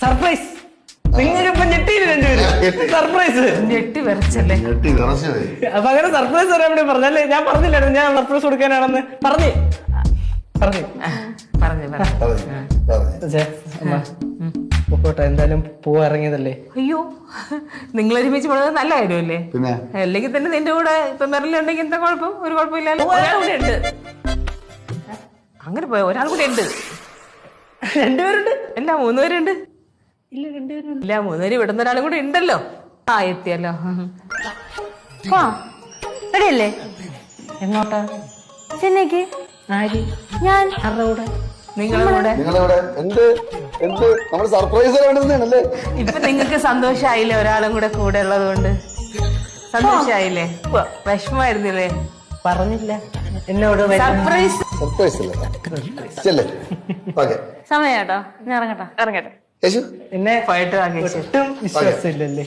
Surprise. നിങ്ങളിപ്പോ ഞെട്ടിയില്ല രണ്ടുപേരും. Surprise. ഞെട്ടി വരച്ചല്ലേ? അപ്പൊ അങ്ങനെ സർപ്രൈസ് പറയാൻ വേണ്ടി പറഞ്ഞല്ലേ? ഞാൻ പറഞ്ഞില്ലായിരുന്നു ഞാൻ സർപ്രൈസ് കൊടുക്കാനാണെന്ന്. പറഞ്ഞു പോട്ടെ, എന്തായാലും പൂവ് ഇറങ്ങിയതല്ലേ. അയ്യോ, നിങ്ങൾ ഒരുമിച്ച് പോണത് നല്ല കാര്യമല്ലേ? അല്ലെങ്കിൽ തന്നെ നിന്റെ കൂടെ ഇപ്പൊ മെറിലുണ്ടെങ്കിൽ എന്താ കുഴപ്പം? ഒരു കുഴപ്പമില്ലല്ലോ. ഒരാൾ കൂടെ ഉണ്ട്. അങ്ങനെ പോയ ഒരാൾ കൂടെ ഉണ്ട്. രണ്ടുപേരുണ്ട്. അല്ല, 3 പേരുണ്ട്. ഇല്ല, രണ്ടുപേരും. ഇല്ല, 3 പേര് വിടുന്ന ഒരാളും കൂടെ ഉണ്ടല്ലോ. ആ, എത്തിയല്ലോ. റെഡിയല്ലേ? എങ്ങോട്ടാ? ചെന്നൈക്ക്. ആര്? ഞാൻ. ആരുടെ കൂടെ? നിങ്ങളുടെ ഇപ്പൊ നിങ്ങൾക്ക് സന്തോഷായില്ലേ? ഒരാളും കൂടെ കൂടെ ഉള്ളത് കൊണ്ട് സന്തോഷായില്ലേ? വിഷമായിരുന്നില്ലേ? പറഞ്ഞില്ല എന്നോട്. സർപ്രൈസ്. സമയാട്ടോ, ഞാൻ ഇറങ്ങട്ടെ. ഇറങ്ങട്ടെ. എന്നെ പോയിട്ട് വാങ്ങിച്ചു. ഒട്ടും വിശ്വാസമില്ലല്ലേ?